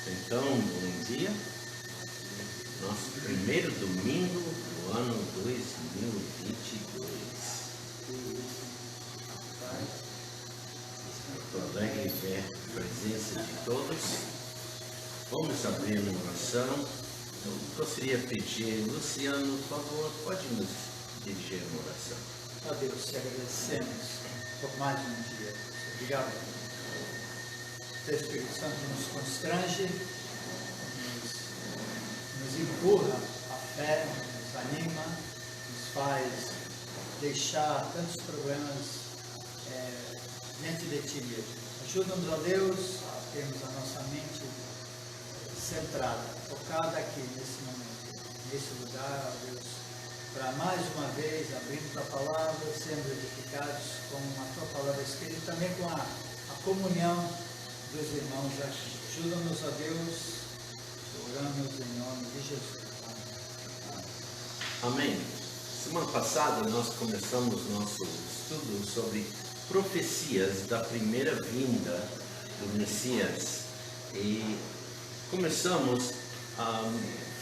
Então, bom dia. Nosso primeiro domingo do ano 2022. Estou alegre em ver a presença de todos. Vamos abrir uma oração. Eu gostaria de pedir, Luciano, por favor, pode nos dirigir uma oração. Ó Deus, te agradecemos por mais um dia. Obrigado. Teu Espírito Santo nos constrange, nos empurra a fé, nos anima, nos faz deixar tantos problemas diante de Ti mesmo. Ajuda-nos, ó Deus, a termos a nossa mente centrada, focada aqui nesse momento, nesse lugar, ó Deus, para mais uma vez, abrindo Tua palavra, sendo edificados com a Tua palavra escrita e também com a comunhão dos irmãos aqui. Ajuda-nos, ó Deus, oramos em nome de Jesus. Amém. Semana passada nós começamos nosso estudo sobre profecias da primeira vinda do Messias e começamos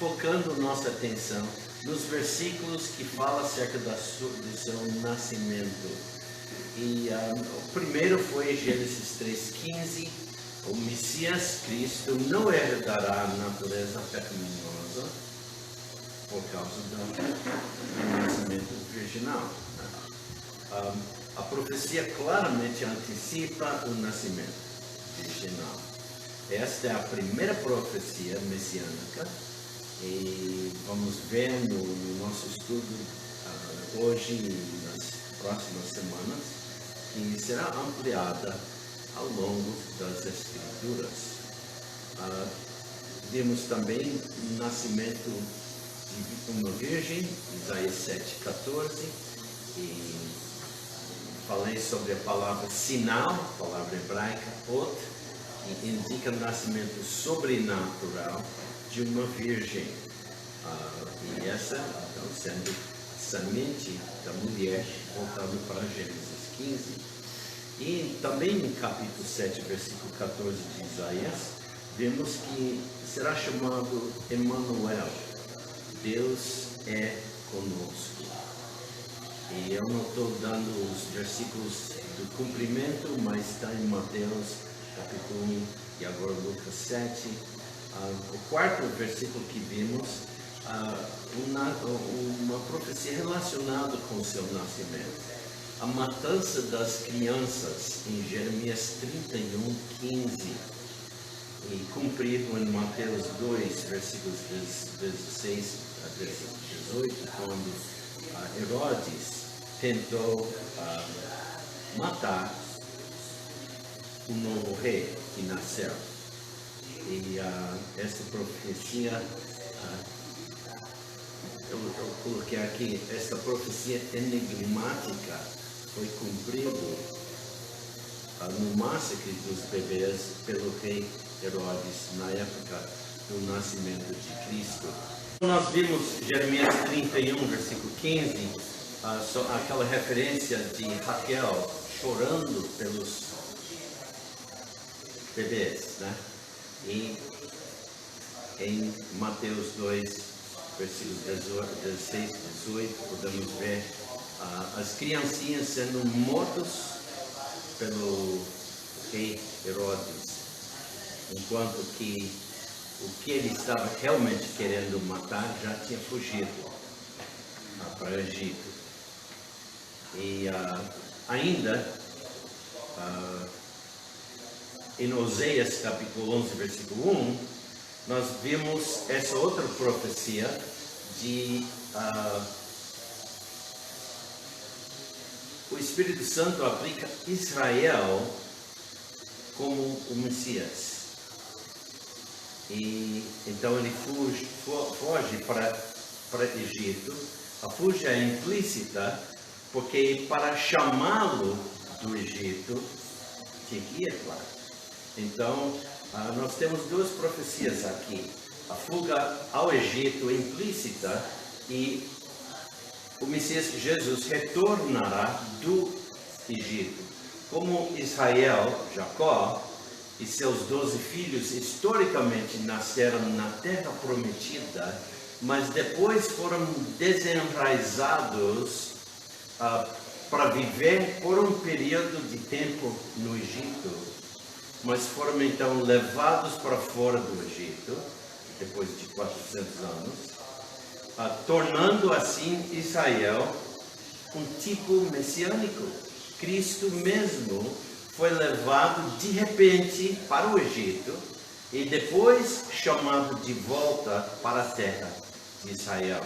focando nossa atenção nos versículos que falam acerca do seu nascimento. E o primeiro foi Gênesis 3,15. O Messias Cristo não herdará a natureza pecaminosa por causa do nascimento virginal. A profecia claramente antecipa o nascimento virginal. Esta é a primeira profecia messiânica e vamos ver no nosso estudo hoje e nas próximas semanas que será ampliada ao longo das Escrituras. Vimos também o nascimento de uma virgem, Isaías 7,14, e falei sobre a palavra sinal, a palavra hebraica, ot, que indica o nascimento sobrenatural de uma virgem. E essa, então, sendo semente da mulher, voltando para Gênesis 15. E também no capítulo 7, versículo 14 de Isaías, vemos que será chamado Emmanuel, Deus é conosco. E eu não estou dando os versículos do cumprimento, mas está em Mateus, capítulo 1 e agora Lucas 7. O quarto versículo que vimos, uma profecia relacionada com o seu nascimento. A matança das crianças em Jeremias 31:15 e cumprido em Mateus 2, versículos 16 a 18, quando Herodes tentou matar o novo rei que nasceu. E essa profecia, eu coloquei aqui, esta profecia enigmática foi cumprido no massacre dos bebês pelo rei Herodes na época do nascimento de Cristo. Nós vimos Jeremias 31, versículo 15, aquela referência de Raquel chorando pelos bebês, né? E em Mateus 2, versículos 16 e 18, podemos ver as criancinhas sendo mortas pelo rei Herodes, enquanto que o que ele estava realmente querendo matar já tinha fugido para o Egito. E ainda em Oséias capítulo 11, versículo 1, nós vimos essa outra profecia de o Espírito Santo aplica Israel como o Messias. E então ele foge para Egito. A fuga é implícita porque para chamá-lo do Egito tinha que ir lá. Então nós temos duas profecias aqui. A fuga ao Egito é implícita e o Messias Jesus retornará do Egito. Como Israel, Jacó, e seus 12 filhos historicamente nasceram na terra prometida, mas depois foram desenraizados para viver por um período de tempo no Egito, mas foram então levados para fora do Egito, depois de 400 anos, tornando assim Israel um tipo messiânico. Cristo mesmo foi levado de repente para o Egito e depois chamado de volta para a terra de Israel.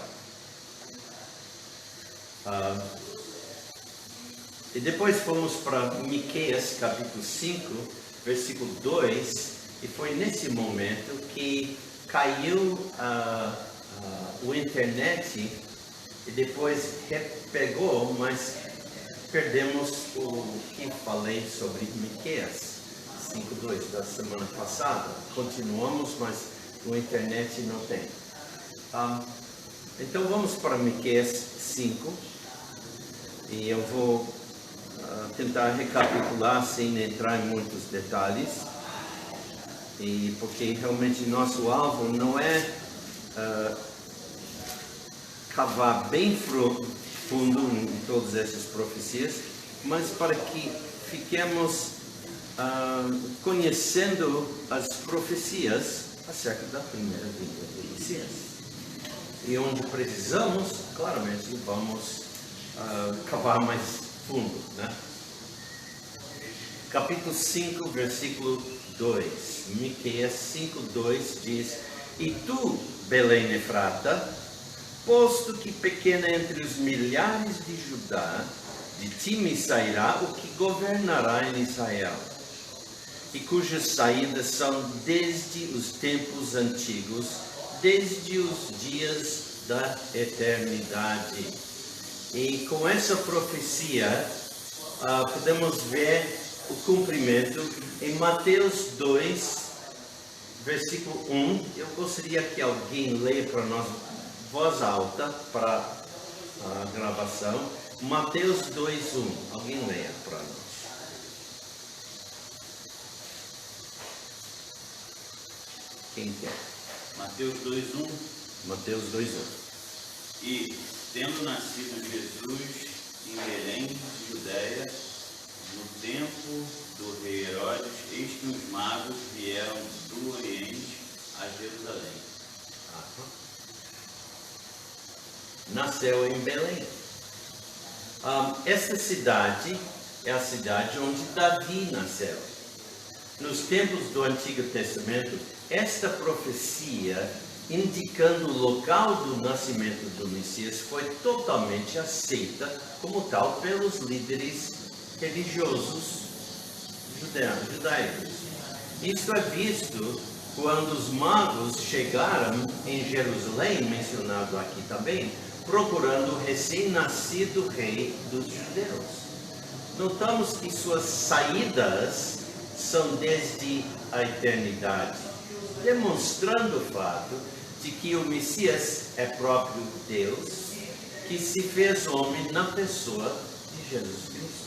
E depois fomos para Miqueias capítulo 5, versículo 2, e foi nesse momento que caiu o internet e depois repegou, mas perdemos o que falei sobre Miqueias 5:2 da semana passada. Continuamos, mas o internet não tem. Então vamos para Miqueias 5 e eu vou tentar recapitular sem entrar em muitos detalhes, e porque realmente nosso alvo não é cavar bem fundo em todas essas profecias, mas para que fiquemos conhecendo as profecias acerca da primeira vinda do Messias. E onde precisamos, claramente, vamos cavar mais fundo, né? Capítulo 5, versículo 2. Miqueias 5:2 diz: E tu, Belém Efrata, posto que pequena entre os milhares de Judá, de ti me sairá o que governará em Israel, e cujas saídas são desde os tempos antigos, desde os dias da eternidade. E com essa profecia, podemos ver o cumprimento em Mateus 2, versículo 1. Eu gostaria que alguém leia para nós, voz alta, para a gravação. Mateus 2:1. Alguém leia para nós. Quem quer? Mateus 2:1. Mateus 2:1. E, tendo nascido Jesus em Belém de Judéia, no tempo do rei Herodes, eis que os magos vieram do Oriente a Jerusalém. Nasceu em Belém. Esta cidade é a cidade onde Davi nasceu. Nos tempos do Antigo Testamento, esta profecia indicando o local do nascimento do Messias foi totalmente aceita como tal pelos líderes religiosos judaicos. Isso é visto quando os magos chegaram em Jerusalém, mencionado aqui também, procurando o recém-nascido rei dos judeus. Notamos que suas saídas são desde a eternidade, demonstrando o fato de que o Messias é próprio Deus, que se fez homem na pessoa de Jesus Cristo.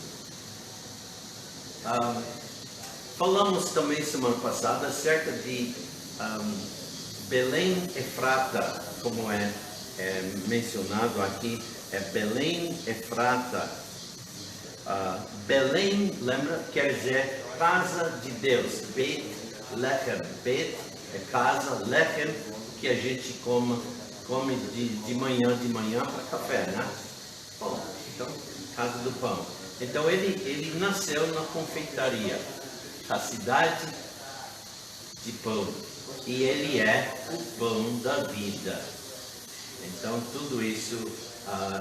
Falamos também semana passada acerca de Belém Efrata, como é mencionado aqui, é Belém Efrata. Belém, lembra, quer dizer casa de Deus. Beit Lechem. Beit é casa, Lechem, que a gente come de manhã para café, né? Bom, então, casa do pão. Então ele nasceu na confeitaria, a cidade de pão, e ele é o pão da vida. Então tudo isso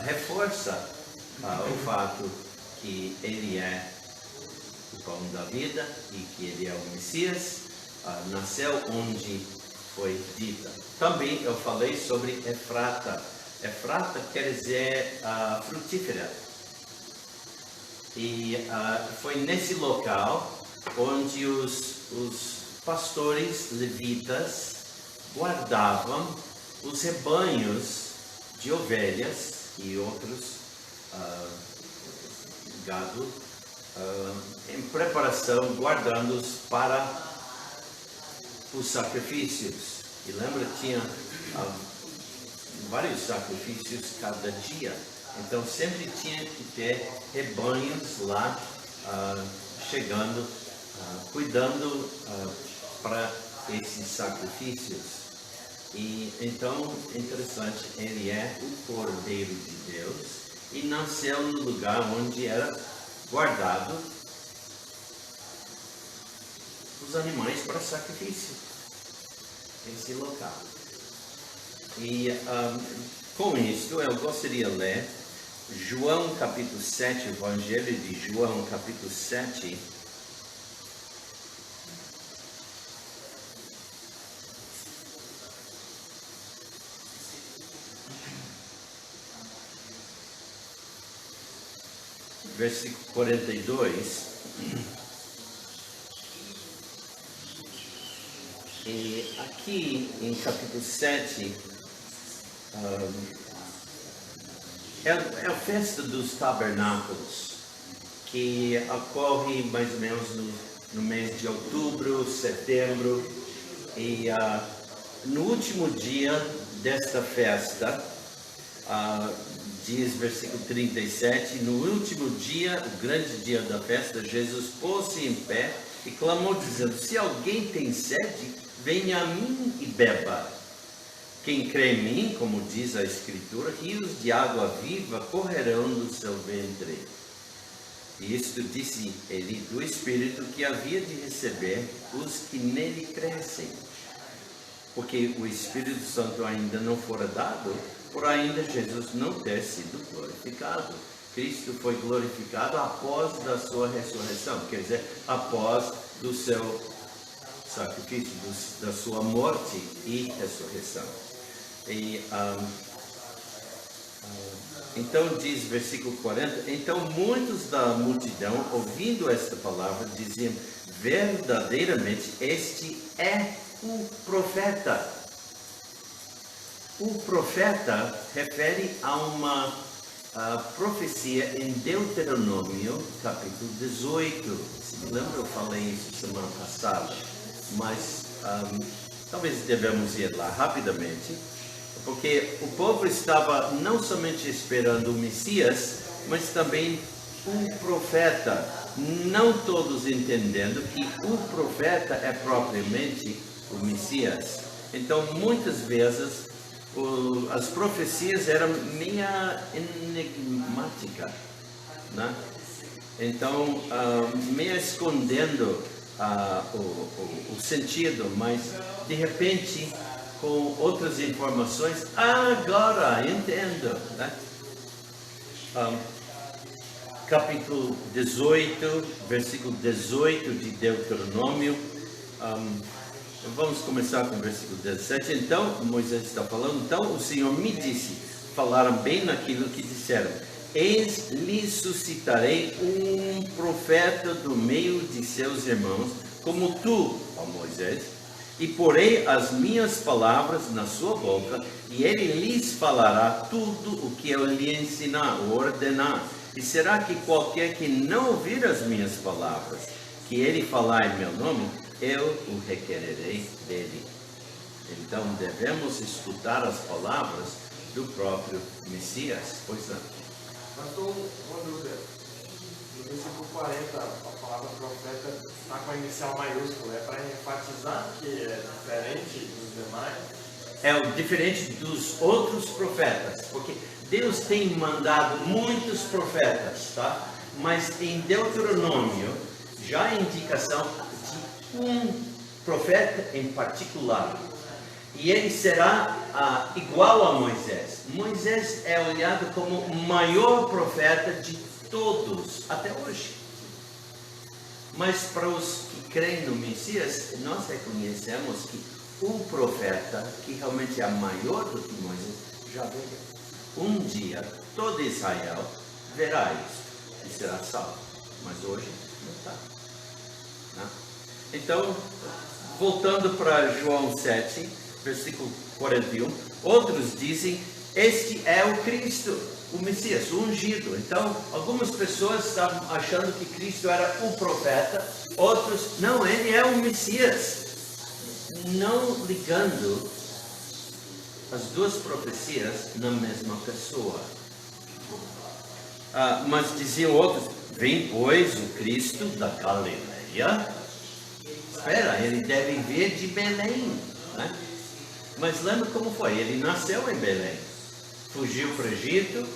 reforça o fato que ele é o pão da vida e que ele é o Messias. Nasceu onde foi dita. Também eu falei sobre Efrata. Efrata quer dizer frutífera. E foi nesse local onde os pastores levitas guardavam os rebanhos de ovelhas e outros gado em preparação, guardando-os para os sacrifícios. E lembra, tinha vários sacrifícios cada dia. Então sempre tinha que ter rebanhos lá chegando, cuidando para esses sacrifícios. E então, interessante, ele é o Cordeiro de Deus e nasceu no lugar onde era guardado os animais para sacrifício, esse local. E com isso eu gostaria de ler João capítulo 7, Evangelho de João capítulo 7. Versículo 42. E aqui em capítulo 7, é a festa dos tabernáculos, que ocorre mais ou menos no mês de outubro, setembro. E no último dia desta festa, diz versículo 37, no último dia, o grande dia da festa, Jesus pôs-se em pé e clamou dizendo: se alguém tem sede, venha a mim e beba. Quem crê em mim, como diz a Escritura, rios de água viva correrão do seu ventre. E isto disse ele do Espírito que havia de receber os que nele crescem. Porque o Espírito Santo ainda não fora dado, por ainda Jesus não ter sido glorificado. Cristo foi glorificado após da sua ressurreição, quer dizer, após do seu sacrifício, da sua morte e ressurreição. E, então diz versículo 40, então muitos da multidão, ouvindo esta palavra, diziam: verdadeiramente este é o profeta. O profeta refere a uma profecia em Deuteronômio, capítulo 18. Se me lembra, eu falei isso semana passada, mas talvez devemos ir lá rapidamente, porque o povo estava não somente esperando o Messias, mas também um profeta, não todos entendendo que o profeta é propriamente o Messias. Então, muitas vezes, as profecias eram meio enigmáticas, né? Então, meio escondendo o sentido, mas de repente, com outras informações, agora entendo, né? Capítulo 18, versículo 18 de Deuteronômio. Vamos começar com o versículo 17. Então, Moisés está falando: então o Senhor me disse, falaram bem naquilo que disseram: eis, lhe suscitarei um profeta do meio de seus irmãos, como tu, ó Moisés, e porei as minhas palavras na sua boca, e ele lhes falará tudo o que eu lhe ensinar ou ordenar. E será que qualquer que não ouvir as minhas palavras, que ele falar em meu nome, eu o requererei dele. Então devemos escutar as palavras do próprio Messias. Pois não. Pastor, uma dúvida. No versículo 40, a palavra profeta está com a inicial maiúscula. É para enfatizar que é diferente dos demais? É diferente dos outros profetas, porque Deus tem mandado muitos profetas, tá? Mas em Deuteronômio já há indicação de um profeta em particular. E ele será igual a Moisés. Moisés é olhado como o maior profeta de todos, até hoje. Mas para os que creem no Messias, nós reconhecemos que o profeta, que realmente é maior do que Moisés, já veio. Um dia, todo Israel verá isso e será salvo. Mas hoje não está. Não? Então, voltando para João 7, versículo 41, outros dizem: este é o Cristo, o Messias, o ungido. Então, algumas pessoas estavam achando que Cristo era o profeta, outros, não, ele é o Messias. não ligando as duas profecias na mesma pessoa. Mas diziam outros, vem pois o Cristo da Galileia. Espera, ele deve vir de Belém, né? Mas lembra como foi? Ele nasceu em Belém, fugiu para o Egito,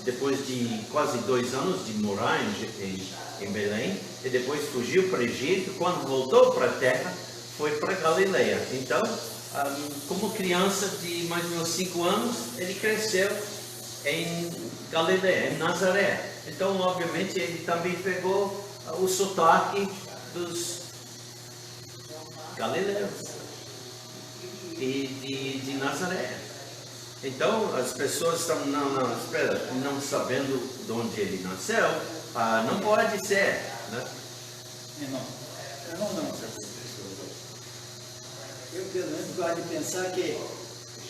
depois de quase 2 anos de morar em Belém, e depois fugiu para o Egito. Quando voltou para a terra, foi para Galileia. Então, como criança de mais ou menos 5 anos, ele cresceu em Galileia, em Nazaré. Então, obviamente, ele também pegou o sotaque dos galileus e de Nazaré. Então, as pessoas estão, não sabendo de onde ele nasceu, não pode ser, né? Eu pelo menos gosto de pensar que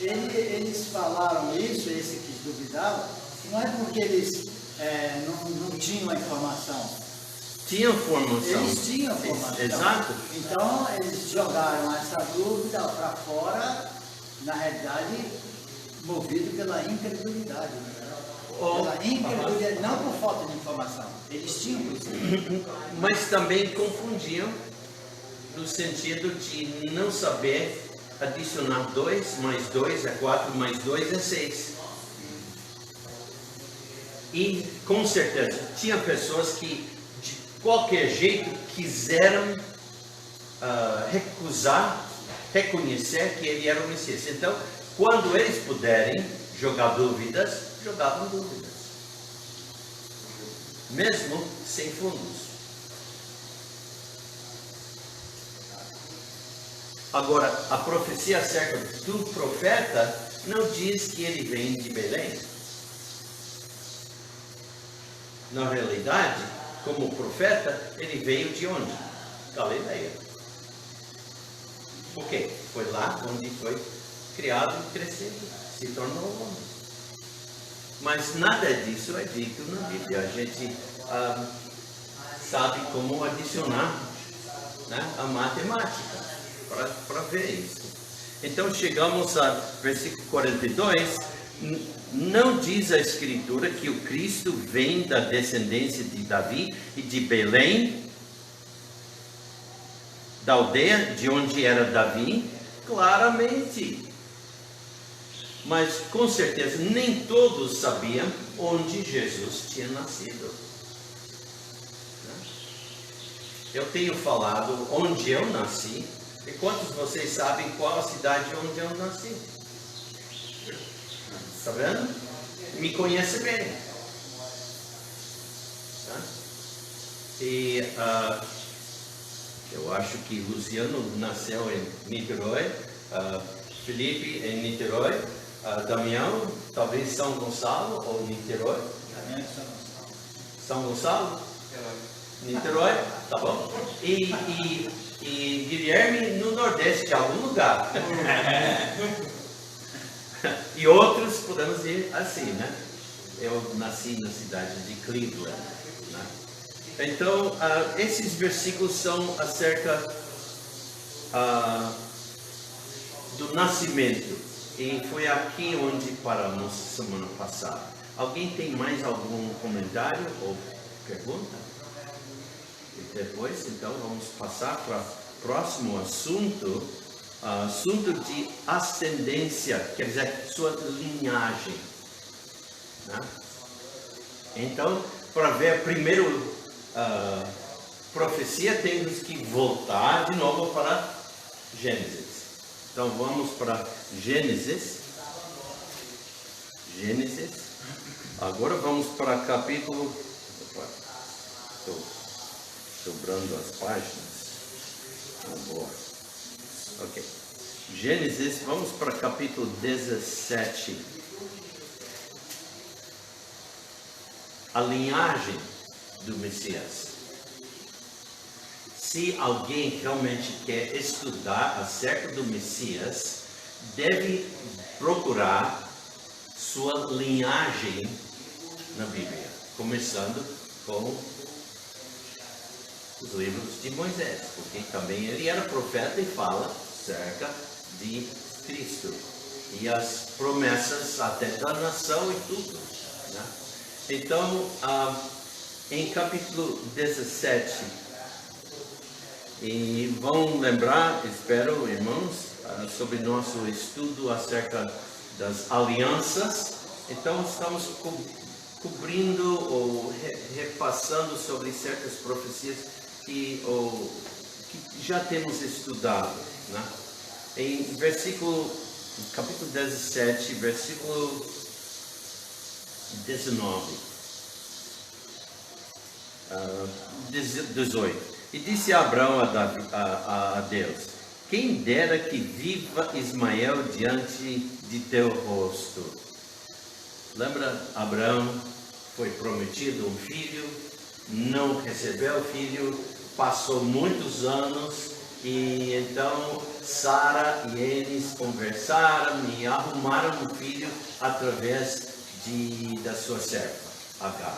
eles falaram isso, esse que duvidavam, não é porque eles não tinham a informação. Tinham formação. Eles tinham formação. Exato. Então, eles jogaram essa dúvida para fora, na realidade, movido pela incredulidade. Pela incredulidade, não por falta de informação. Eles tinham conhecimento. Mas também confundiam no sentido de não saber adicionar 2 mais 2 é 4, mais 2 é 6. E com certeza tinha pessoas que de qualquer jeito quiseram reconhecer que ele era o Messias. Então, quando eles puderem jogar dúvidas, jogavam dúvidas, mesmo sem fundos. Agora, a profecia acerca do profeta não diz que ele vem de Belém. Na realidade, como profeta, ele veio de onde? Galileia. Por quê? Foi lá onde foi criado e crescido, se tornou homem. Mas nada disso é dito na Bíblia. A gente sabe como adicionar, né, a matemática para ver isso. Então chegamos a versículo 42. Não diz a Escritura que o Cristo vem da descendência de Davi e de Belém, da aldeia de onde era Davi? Claramente. Mas com certeza nem todos sabiam onde Jesus tinha nascido. Eu tenho falado onde eu nasci, e quantos de vocês sabem qual a cidade onde eu nasci? Está vendo? Me conhece bem. Tá? E eu acho que Luciano nasceu em Niterói, Felipe em Niterói, Damião, talvez São Gonçalo ou Niterói. São Gonçalo? Niterói, tá bom? E Guilherme no Nordeste, de algum lugar. E outros podemos dizer assim, né? Eu nasci na cidade de Cleveland, né? Então, esses versículos são acerca do nascimento. E foi aqui onde paramos semana passada. Alguém tem mais algum comentário ou pergunta? E depois, então, vamos passar para o próximo assunto. Assunto de ascendência, quer dizer, sua linhagem, né? Então, para ver a primeira profecia, temos que voltar de novo para Gênesis. Então, vamos para Gênesis. Agora vamos para capítulo... Estou dobrando as páginas. Boa. Ok. Gênesis, vamos para capítulo 17. A linhagem do Messias. Se alguém realmente quer estudar acerca do Messias, deve procurar sua linhagem na Bíblia, começando com os livros de Moisés, porque também ele era profeta e fala acerca de Cristo e as promessas até da nação e tudo, né? Então, em capítulo 17, e vão lembrar, espero, irmãos, sobre nosso estudo acerca das alianças. Então, estamos cobrindo ou repassando sobre certas profecias que já temos estudado, né? Em capítulo 17, versículo 19, 18. E disse Abraão a Deus: quem dera que viva Ismael diante de teu rosto. Lembra, Abraão foi prometido um filho, não recebeu o filho, passou muitos anos, e então Sara e eles conversaram e arrumaram um filho através da sua serva, Agar.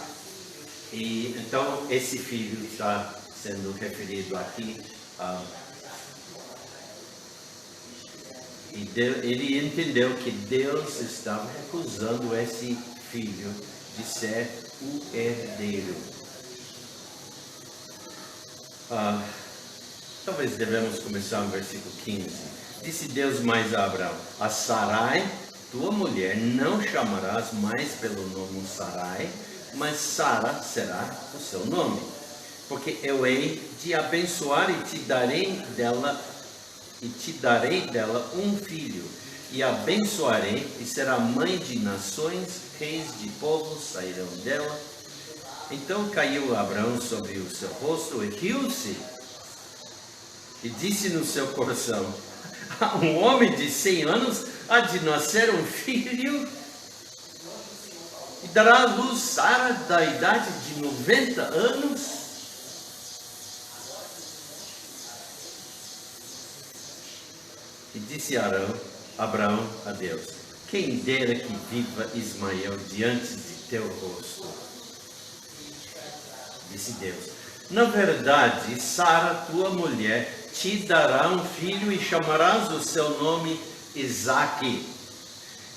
E então esse filho está sendo referido aqui. E ele entendeu que Deus estava recusando esse filho de ser o herdeiro. Talvez devemos começar no versículo 15. Disse Deus mais a Abraão: a Sarai, tua mulher, não chamarás mais pelo nome Sarai, mas Sara será o seu nome. Porque eu hei de abençoar e te darei dela um filho, e abençoarei, e será mãe de nações, reis de povos sairão dela. Então caiu Abraão sobre o seu rosto e riu-se, e disse no seu coração: um homem de 100 anos há de nascer um filho, e dará à luz Sara da idade de 90 anos? E disse Abraão a Deus: quem dera que viva Ismael diante de teu rosto. Disse Deus: na verdade, Sara, tua mulher, te dará um filho e chamarás o seu nome Isaque.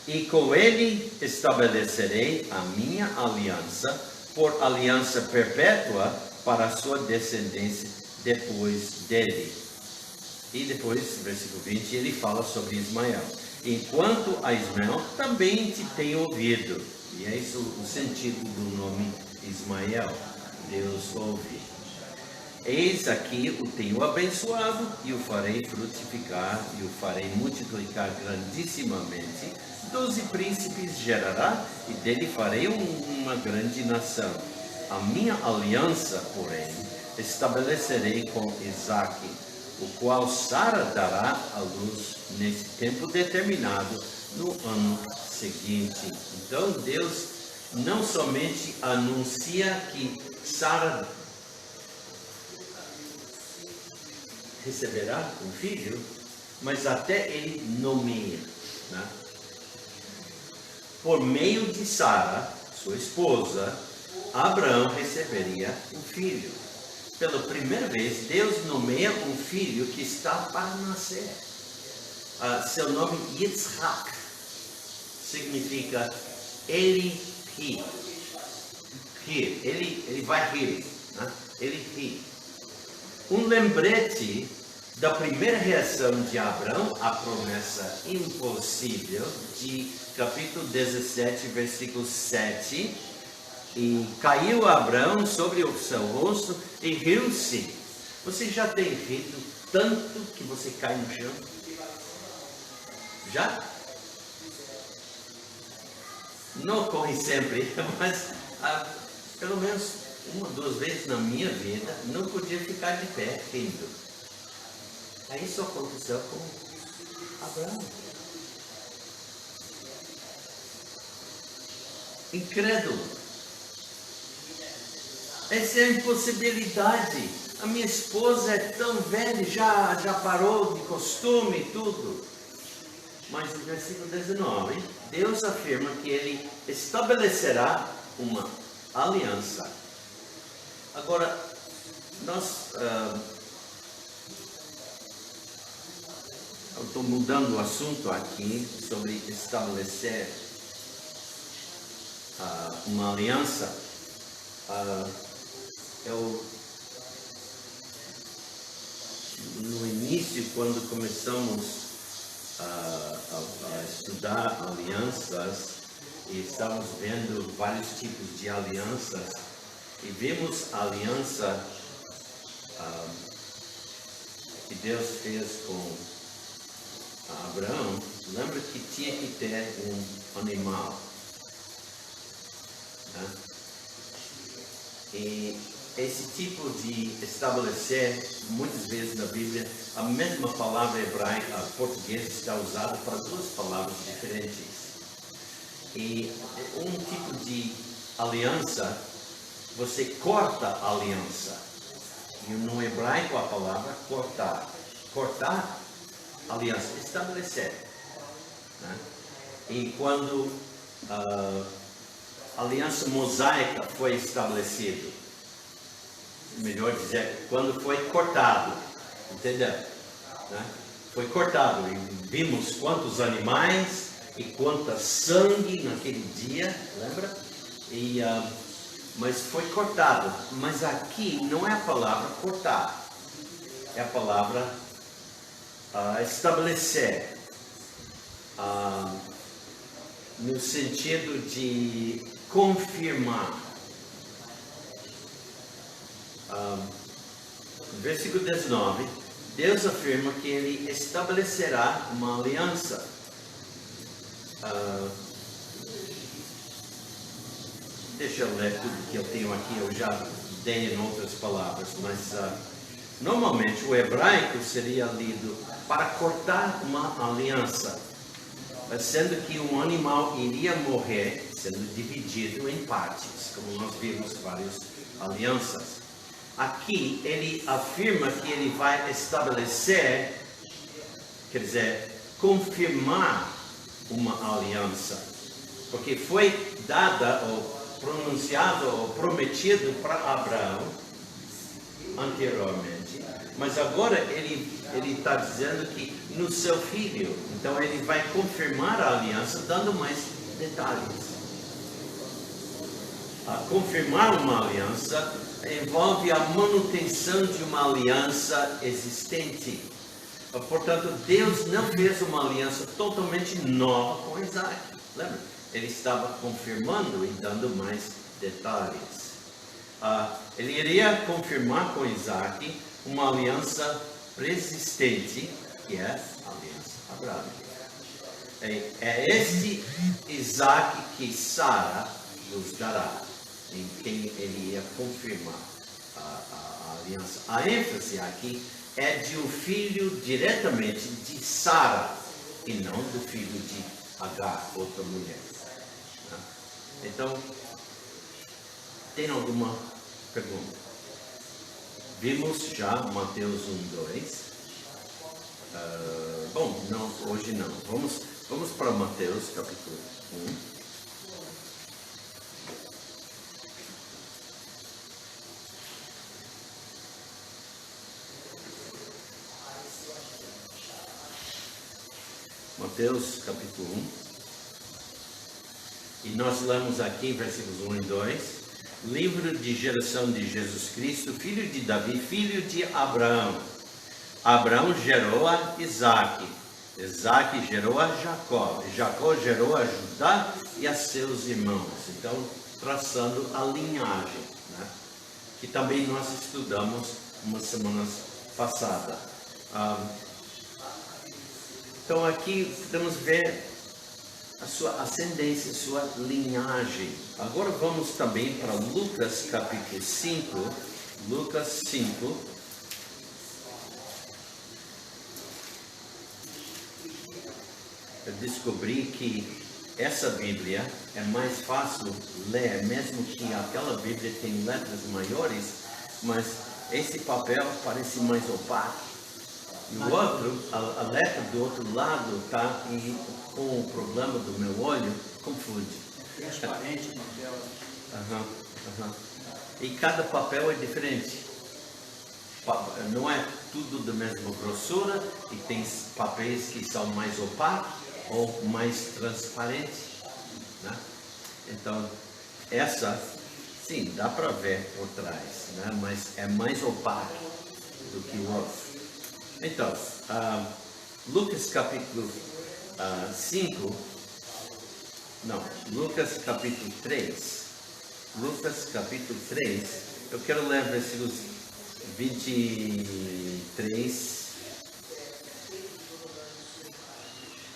E com ele estabelecerei a minha aliança por aliança perpétua para a sua descendência depois dele. E depois, versículo 20, ele fala sobre Ismael. Enquanto a Ismael, também te tenho ouvido. E é isso o sentido do nome Ismael. Deus ouve. Eis aqui o tenho abençoado, e o farei frutificar, e o farei multiplicar grandissimamente. 12 príncipes gerará, e dele farei uma grande nação. A minha aliança, porém, estabelecerei com Isaque, o qual Sara dará à luz nesse tempo determinado, no ano seguinte. Então Deus não somente anuncia que Sara receberá um filho, mas até ele nomeia, né? Por meio de Sara, sua esposa, Abraão receberia um filho. Pela primeira vez, Deus nomeia um filho que está para nascer. Seu nome Yitzhak significa ele ri. Ele vai rir, né? Ele ri. Um lembrete da primeira reação de Abraão à promessa impossível, de capítulo 17, versículo 7. E caiu Abraão sobre o seu rosto e riu-se. Você já tem rido tanto que você cai no chão? Já? Não ocorre sempre, mas pelo menos uma ou duas vezes na minha vida não podia ficar de pé rindo. Aí isso aconteceu com Abraão. Incrédulo. Essa é a impossibilidade. A minha esposa é tão velha, já parou de costume e tudo. Mas no versículo 19, Deus afirma que Ele estabelecerá uma aliança. Agora, Eu estou mudando o assunto aqui sobre estabelecer uma aliança. No início, quando começamos a estudar alianças, e estávamos vendo vários tipos de alianças, e vimos a aliança que Deus fez com Abraão. Lembra que tinha que ter um animal, né? E esse tipo de estabelecer, muitas vezes na Bíblia, a mesma palavra hebraica, a portuguesa, está usada para duas palavras diferentes. E um tipo de aliança, você corta a aliança. E no hebraico a palavra cortar. Cortar, aliança, estabelecer, né? E quando a aliança mosaica foi estabelecida, melhor dizer, quando foi cortado, entendeu? Né? Foi cortado e vimos quantos animais e quanta sangue naquele dia, lembra? Mas foi cortado. Mas aqui não é a palavra cortar, é a palavra estabelecer, no sentido de confirmar. Versículo 19, Deus afirma que Ele estabelecerá uma aliança. Deixa eu ler tudo que eu tenho aqui, eu já dei em outras palavras, mas normalmente o hebraico seria lido para cortar uma aliança, sendo que um animal iria morrer, sendo dividido em partes, como nós vimos várias alianças. Aqui ele afirma que ele vai estabelecer, quer dizer, confirmar uma aliança, porque foi dada ou pronunciado ou prometido para Abraão anteriormente, mas agora ele está dizendo que no seu filho, então ele vai confirmar a aliança dando mais detalhes. Confirmar uma aliança envolve a manutenção de uma aliança existente. Portanto, Deus não fez uma aliança totalmente nova com Isaac. Lembra? Ele estava confirmando e dando mais detalhes. Ele iria confirmar com Isaac uma aliança persistente, que é a aliança abraâmica. É este Isaac que Sara nos dará, em quem ele ia confirmar a aliança. A ênfase aqui é de um filho diretamente de Sara e não do filho de Agar, outra mulher. Então, tem alguma pergunta? Vimos já Mateus 1:2. Bom, não, hoje não. Vamos para Mateus capítulo 1. Mateus capítulo 1. E nós lemos aqui versículos 1 e 2. Livro de geração de Jesus Cristo, filho de Davi, filho de Abraão. Abraão gerou a Isaac. Isaac gerou a Jacó. Jacó gerou a Judá e a seus irmãos. Então, traçando a linhagem, né? Que também nós estudamos umas semanas passadas. Então aqui podemos ver a sua ascendência, sua linhagem. Agora vamos também para Lucas capítulo 5. Lucas 5. Eu descobri que essa Bíblia é mais fácil ler, mesmo que aquela Bíblia tem letras maiores, mas esse papel parece mais opaco. E o outro, a letra do outro lado está com o problema do meu olho, confunde. Transparente, papel. E cada papel é diferente. não é tudo da mesma grossura e tem papéis que são mais opacos ou mais transparentes, né? Então, essa, sim, dá para ver por trás, né? Mas é mais opaco do que o outro. Então, Lucas capítulo 5, não, Lucas capítulo 3, Lucas capítulo 3, eu quero ler versículos 23,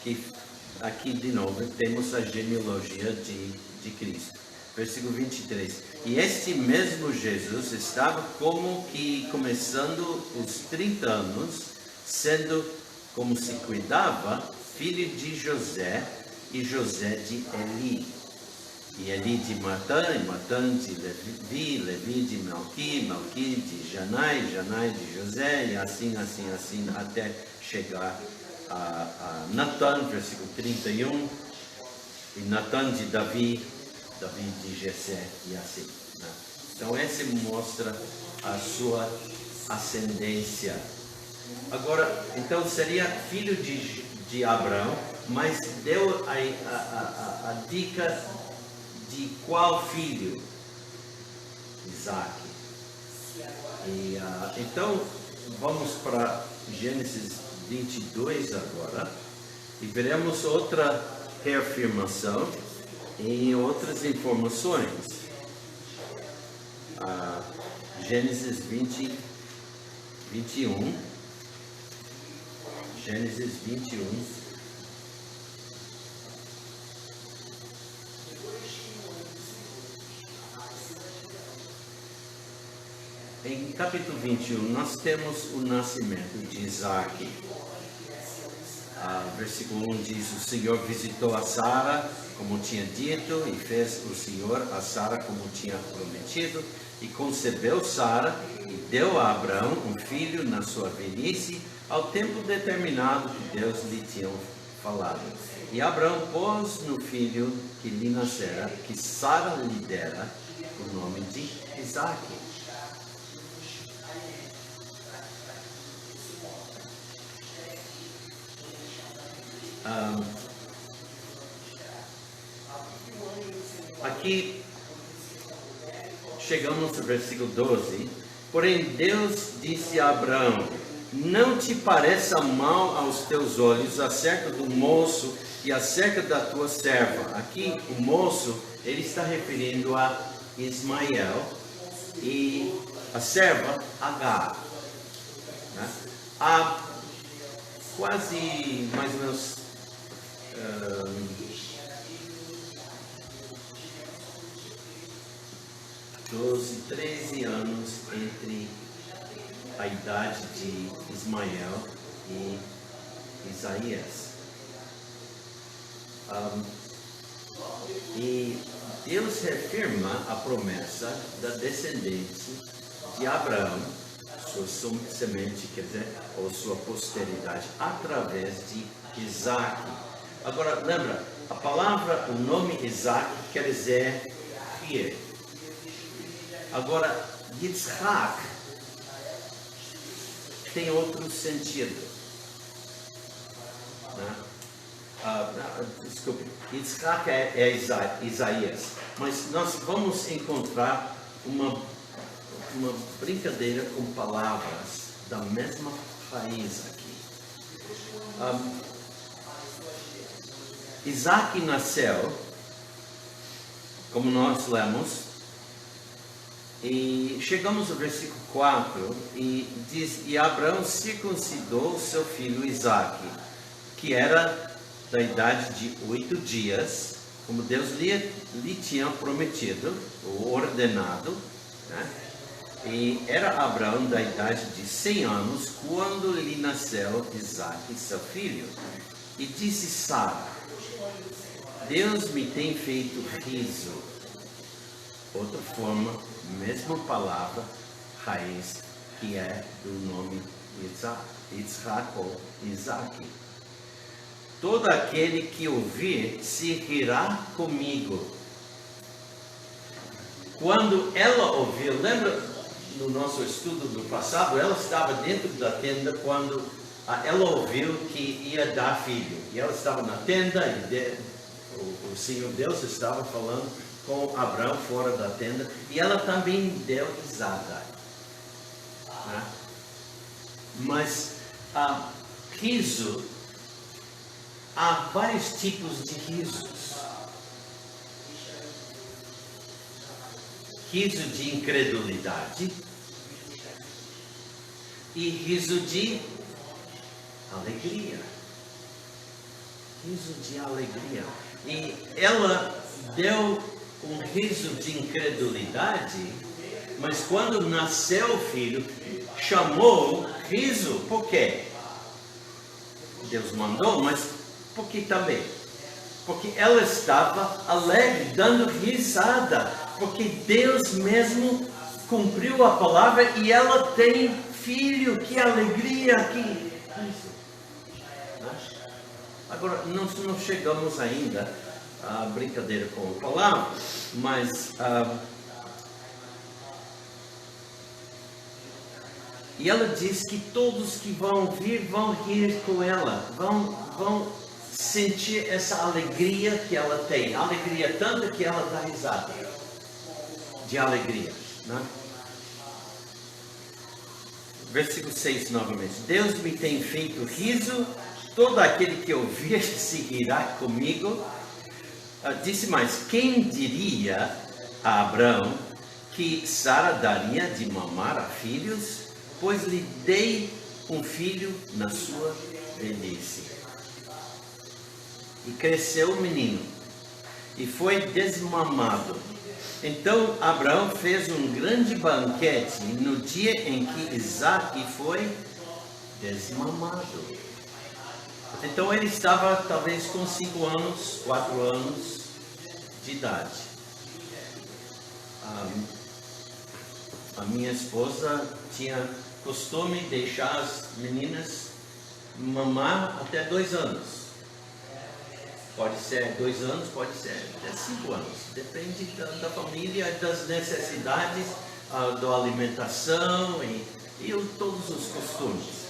que aqui de novo temos a genealogia de Cristo. Versículo 23. E este mesmo Jesus estava como que começando os 30 anos, sendo como se cuidava, filho de José, e José de Eli. E Eli de Matã, e Matã de Levi, Levi de Melqui, Melqui de Janai, Janai de José, e assim, até chegar a Natã, versículo 31, e Natã de Davi, Davi de Jessé, e assim, né? Então esse mostra a sua ascendência. Agora, então seria filho de Abraão, mas deu a dica de qual filho? Isaac. E, então, vamos para Gênesis 22 agora, e veremos outra reafirmação e outras informações. Gênesis 21. Gênesis 21. Em capítulo 21, nós temos o nascimento de Isaac. Versículo 1 diz: o Senhor visitou a Sara, como tinha dito, e fez o Senhor a Sara como tinha prometido, e concebeu Sara, e deu a Abraão um filho na sua velhice, ao tempo determinado que Deus lhe tinha falado. E Abraão pôs no filho que lhe nascera, que Sara lhe dera, o nome de Isaac. Aqui chegamos no versículo 12. Porém Deus disse a Abraão: não te pareça mal aos teus olhos acerca do moço e acerca da tua serva. Aqui o moço, ele está referindo a Ismael, e a serva Agar, né? Há quase mais ou menos 12, 13 anos entre a idade de Ismael e Isaías. E Deus reafirma a promessa da descendente de Abraão, sua semente, quer dizer, ou sua posteridade, através de Isaac. Agora, lembra, a palavra, o nome Isaac quer dizer filho. Agora, Yitzhak tem outro sentido, né? Desculpe, Yitzhak é Isaías, mas nós vamos encontrar uma brincadeira com palavras da mesma raiz aqui. Isaac nasceu, como nós lemos, e chegamos ao versículo 4 e diz: e Abraão circuncidou seu filho Isaac, que era da idade de 8 dias, como Deus lhe tinha prometido, ou ordenado, né? E era Abraão da idade de 100 anos, quando lhe nasceu Isaac, seu filho. E disse Sara: Deus me tem feito riso. Outra forma, mesma palavra, raiz, que é do nome Yitzhak ou Isaac. Todo aquele que ouvir se rirá comigo. Quando ela ouviu, lembra no nosso estudo do passado, ela estava dentro da tenda quando ela ouviu que ia dar filho. E ela estava na tenda e o Senhor Deus estava falando com Abraão fora da tenda. E ela também deu risada. Né? Mas riso, há vários tipos de risos. Riso de incredulidade e riso de alegria. Riso de alegria. E ela deu um riso de incredulidade, mas quando nasceu o filho, chamou riso. Por quê? Deus mandou, mas por que também? Porque ela estava alegre, dando risada. Porque Deus mesmo cumpriu a palavra e ela tem filho. Que alegria, que isso. Agora, nós não chegamos ainda à brincadeira com a palavra, mas e ela diz que todos que vão vir vão rir com ela, vão sentir essa alegria que ela tem, alegria tanta que ela dá risada. De alegria, né? Versículo 6 novamente. Deus me tem feito riso, todo aquele que ouvir se irá comigo. Disse mais, quem diria a Abraão que Sara daria de mamar a filhos, pois lhe dei um filho na sua velhice. E cresceu o menino, e foi desmamado. Então Abraão fez um grande banquete no dia em que Isaque foi desmamado. Então ele estava talvez com 5 anos, 4 anos de idade. A minha esposa tinha costume de deixar as meninas mamar até 2 anos. Pode ser 2 anos, pode ser até 5 anos. Depende da família, das necessidades, da alimentação e todos os costumes.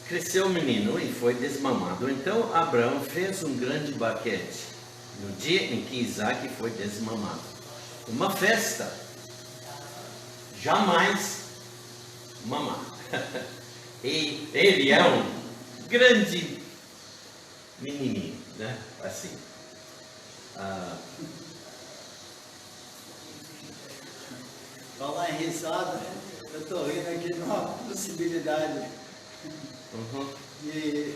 Cresceu o menino e foi desmamado. Então Abraão fez um grande banquete no dia em que Isaque foi desmamado. Uma festa. Jamais mamar. E ele é um grande menininho, né? Assim. Falar em risada, eu estou rindo aqui de uma possibilidade. Uhum. E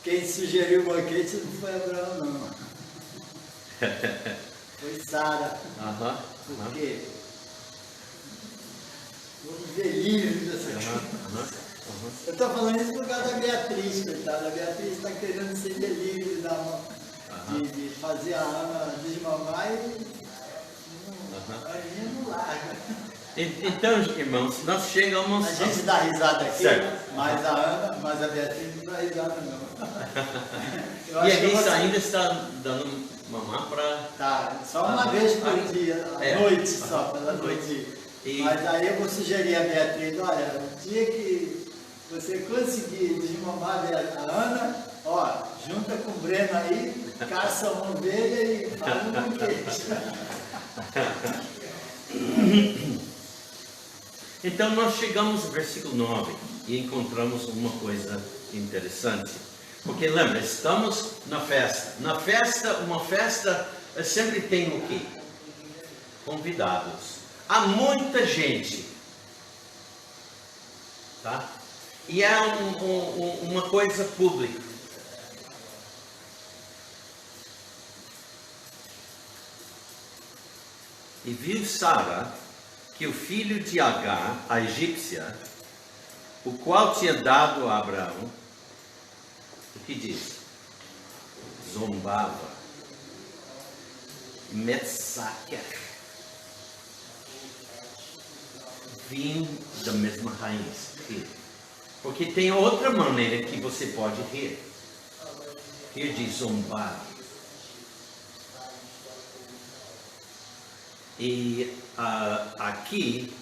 quem sugeriu o banquete não foi Abraão, não. Foi Sara. Porque vamos ver livre dessa coisa. Eu estou falando isso por causa da Beatriz, coitada. A Beatriz está querendo ser livre de fazer a Ana desmamar e a não larga. Então, irmãos, nós chegamos... A gente dá risada aqui, certo. mas a Beatriz não dá risada não. E a Elisa ainda está dando mamar para... Tá, só uma vez por dia, à noite só, pela noite. Mas aí eu vou sugerir a Beatriz, olha, o dia que você conseguir desmamar a Ana, ó, junta com o Breno aí, caça uma ovelha e faz um banquete. Então nós chegamos ao versículo 9 e encontramos uma coisa interessante. Porque lembra, estamos na festa. Na festa, uma festa sempre tem o quê? Convidados. Há muita gente. Tá? E é uma coisa pública. E viu Sara que o filho de Agar, a egípcia, o qual tinha dado a Abraão, o que diz? Zombava. Metsaker. Vim da mesma raiz. Rir. Porque tem outra maneira que você pode rir. Rir de zombar. E aqui,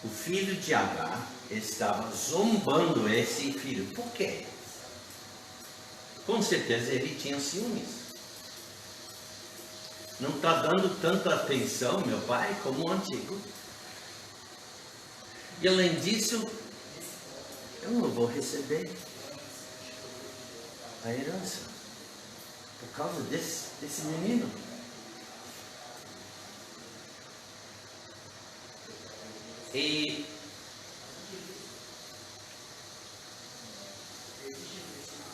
o filho de Agar estava zombando esse filho. Por quê? Com certeza ele tinha ciúmes. Não está dando tanta atenção, meu pai, como o antigo. E além disso, eu não vou receber a herança por causa desse menino. E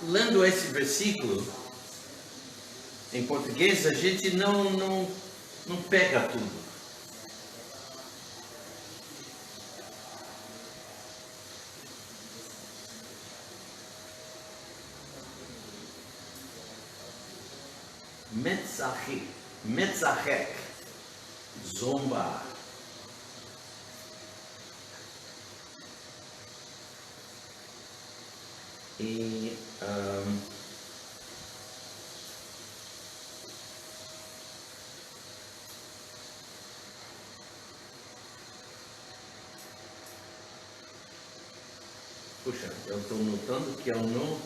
lendo esse versículo em português, a gente não pega tudo. Metzachek, zomba. E puxa, eu estou notando que eu não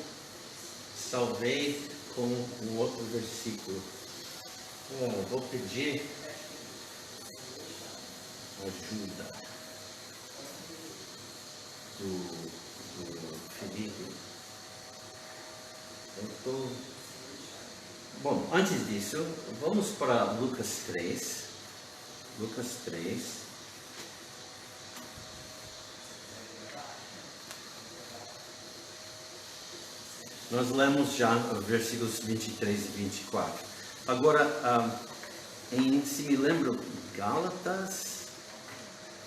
salvei com um outro versículo. Vou pedir ajuda do Felipe. Bom, antes disso, vamos para Lucas 3. Lucas 3. Nós lemos já versículos 23 e 24. Agora, se me lembro, Gálatas,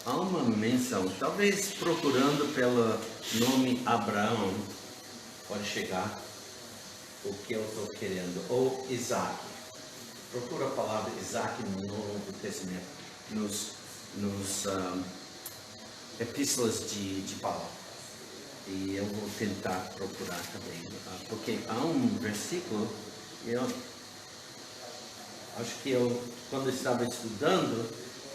há uma menção, talvez procurando pelo nome Abraão, pode chegar o que eu estou querendo, ou Isaac. Procura a palavra Isaac no Novo Testamento, nos epístolas de Paulo. E eu vou tentar procurar também, porque há um versículo, eu acho que quando estava estudando,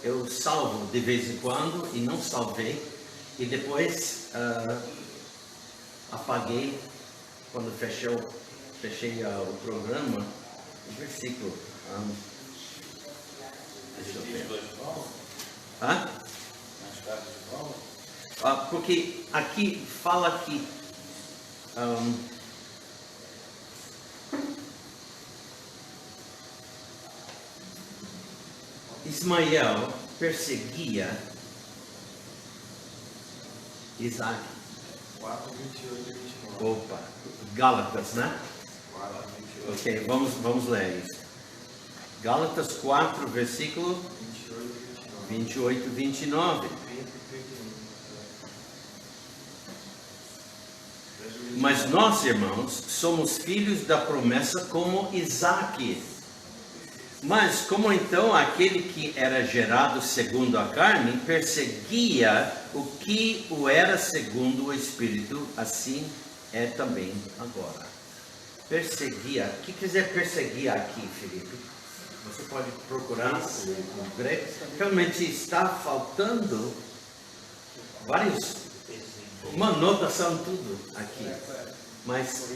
eu salvo de vez em quando e não salvei, e depois apaguei quando fechei o programa, o versículo. Deixa eu ver. Hã? Nas cartas de Paulo? Porque aqui fala que Ismael perseguia Isaac. 4, 28 e 29. Opa, Gálatas, né? 4, 28. Ok, vamos ler isso. Gálatas 4, versículo 28 e 29. Mas nós, irmãos, somos filhos da promessa como Isaque. Mas como então aquele que era gerado segundo a carne perseguia o que o era segundo o Espírito, assim é também agora. Perseguia. O que quer dizer perseguir aqui, Felipe? Você pode procurar no grego. Realmente está faltando uma notação tudo aqui. Mas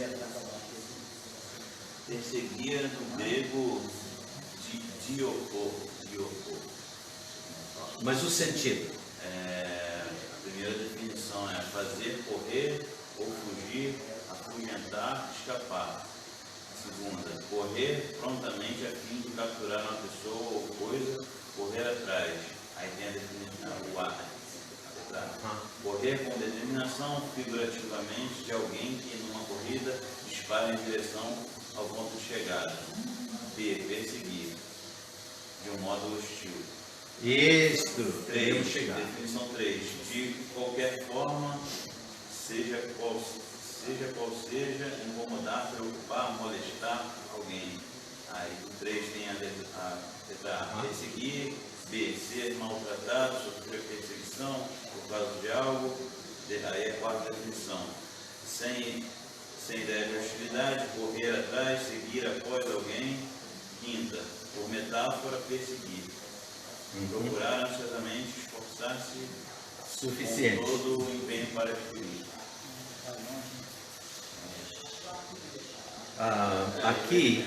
perseguia no grego diopor. Mas o sentido? A primeira definição é fazer correr ou fugir, afugentar, escapar. A segunda, correr prontamente a fim de capturar uma pessoa ou coisa, correr atrás. Aí tem a definição, o ar. Correr com determinação, figurativamente, de alguém que numa corrida dispara em direção ao ponto de chegada. B, perseguir, de um modo hostil. Isto, queremos chegar. Definição 3, de qualquer forma, seja qual seja, incomodar, preocupar, molestar alguém. Aí o 3 tem a letra A, perseguir. B, ser maltratado, sofrer perseguição por causa de algo. Aí é a quarta definição. Sem ideia de hostilidade, correr atrás, seguir após alguém. Quinta, por metáfora, perseguir. Procurar ansiosamente esforçar-se Suficiente. com todo o empenho para adquirir. Aqui,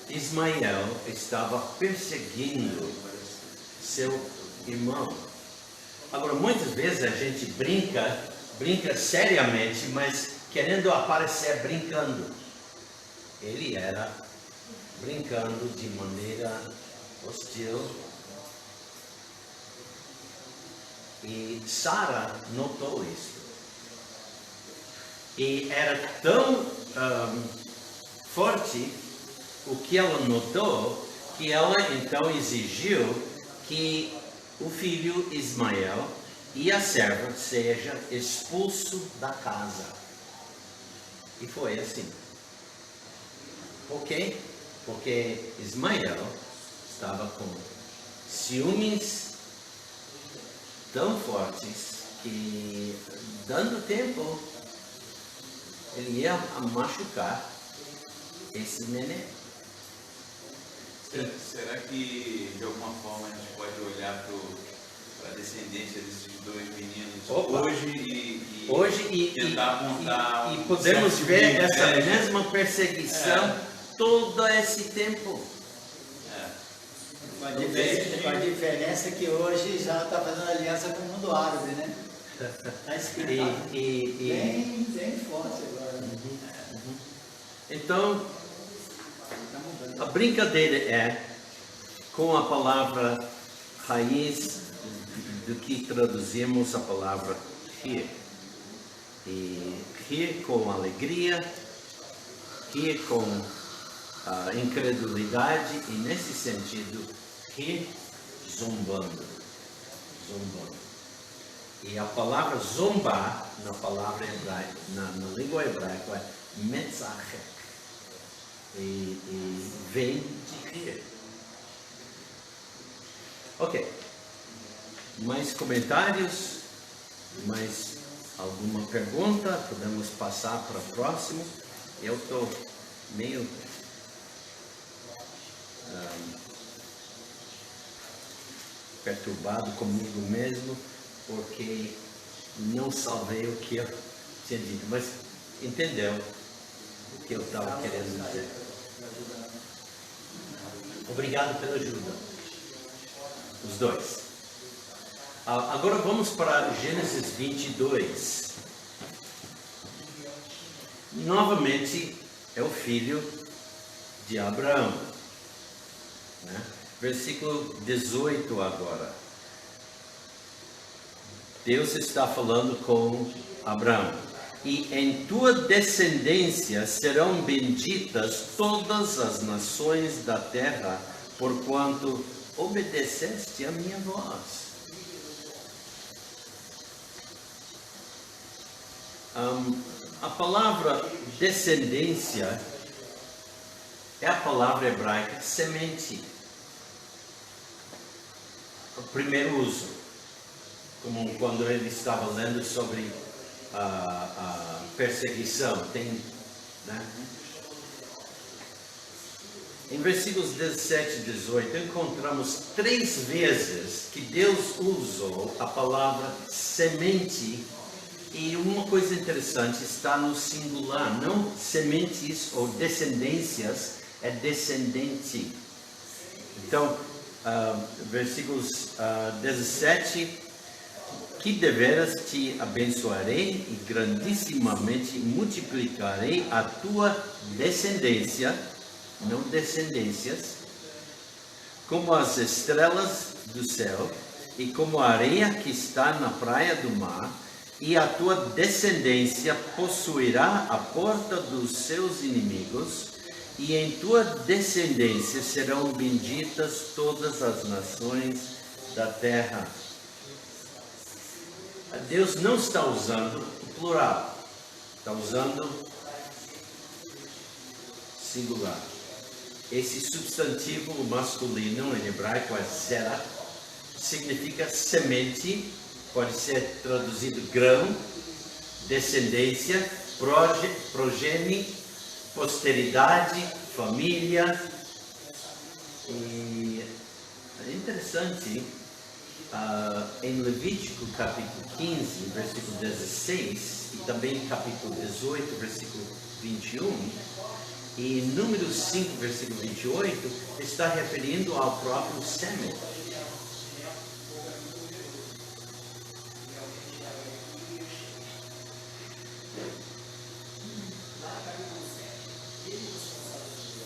Ismael estava perseguindo seu irmão. Agora, muitas vezes a gente brinca seriamente, mas querendo aparecer brincando. Ele era brincando de maneira hostil. E Sara notou isso. E era tão forte o que ela notou, que ela então exigiu que o filho Ismael e a serva seja expulso da casa. E foi assim. Por quê? Porque Ismael estava com ciúmes tão fortes que, dando tempo, ele ia machucar esse neném. Será que de alguma forma a gente pode olhar para a descendência desses dois meninos hoje e tentar apontar e podemos ver essa inveja. mesma perseguição todo esse tempo. Com a diferença que hoje já está fazendo aliança com o mundo árabe, né? Está escrito bem forte agora. Então, a brincadeira é com a palavra raiz do que traduzimos a palavra rir. E rir com alegria, rir com incredulidade e, nesse sentido, rir zombando. E a palavra zombar, na palavra hebraica, na língua hebraica, é metzachek. E vem de rir. Ok. Mais comentários? Mais alguma pergunta? Podemos passar para o próximo? Eu estou meio perturbado comigo mesmo, porque não salvei o que eu tinha dito, mas entendeu o que eu estava querendo dizer. Obrigado pela ajuda. Os dois. Agora vamos para Gênesis 22. Novamente é o filho de Abraão. Né? Versículo 18 agora. Deus está falando com Abraão. E em tua descendência serão benditas todas as nações da terra, porquanto obedeceste a minha voz. A palavra descendência é a palavra hebraica semente. O primeiro uso, como quando ele estava lendo sobre a perseguição, tem, né? Em versículos 17 e 18 encontramos 3 vezes que Deus usou a palavra semente, e uma coisa interessante está no singular, não sementes ou descendências, é descendente. Então, versículos 17, que deveras te abençoarei e grandissimamente multiplicarei a tua descendência, não descendências, como as estrelas do céu e como a areia que está na praia do mar, e a tua descendência possuirá a porta dos seus inimigos, e em tua descendência serão benditas todas as nações da terra. Deus não está usando o plural, está usando singular. Esse substantivo masculino em hebraico é zera, significa semente, pode ser traduzido grão, descendência, progenie, posteridade, família. E é interessante, em Levítico capítulo 15, versículo 16, e também capítulo 18, versículo 21, e Números 5, versículo 28, está referindo ao próprio Sêmen.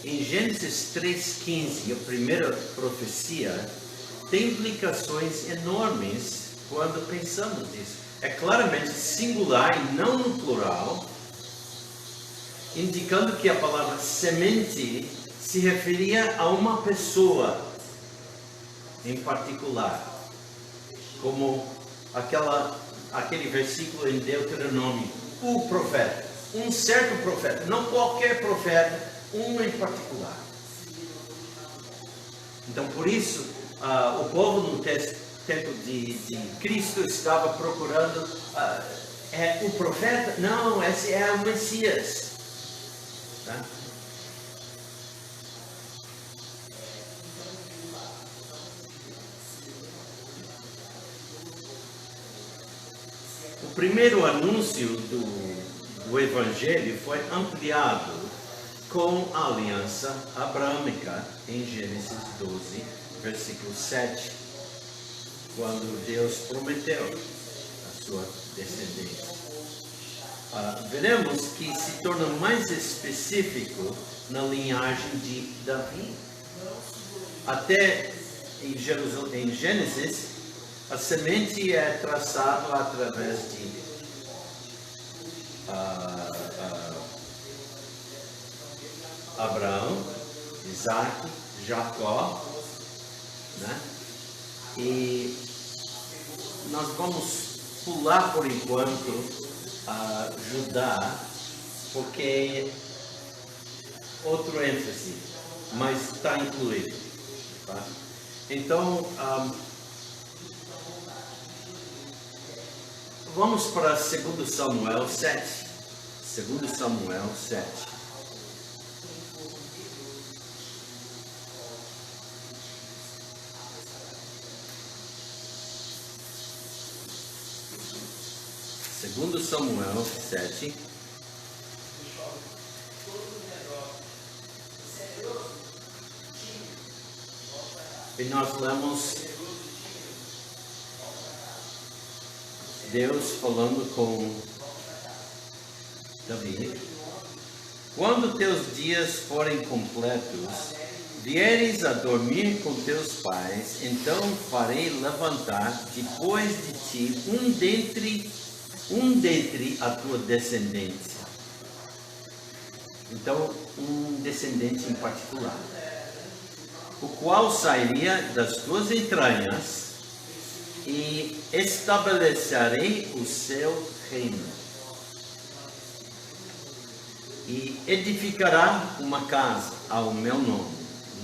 Em Gênesis 3,15, a primeira profecia, tem implicações enormes quando pensamos nisso. É claramente singular e não no plural, indicando que a palavra semente se referia a uma pessoa em particular, como aquele versículo em Deuteronômio, o profeta, um certo profeta, não qualquer profeta, um em particular. Então, por isso, o povo no tempo de Cristo estava procurando, o profeta? Não, esse é o Messias. Tá? O primeiro anúncio do Evangelho foi ampliado com a aliança abrâmica em Gênesis 12, versículo 7, quando Deus prometeu a sua descendência. Veremos que se torna mais específico na linhagem de Davi. Até em Gênesis, a semente é traçada através de Abraão, Isaac, Jacó, né? E nós vamos pular por enquanto a Judá, porque outro ênfase, mas está incluído. Tá? Então, vamos para 2 Samuel 7. 2 Samuel 7. Segundo Samuel 7. E nós lemos Deus falando com Davi. Quando teus dias forem completos, vieres a dormir com teus pais, então farei levantar depois de ti um dentre a tua descendência. Então, um descendente em particular, o qual sairia das tuas entranhas, e estabelecerei o seu reino, e edificará uma casa ao meu nome.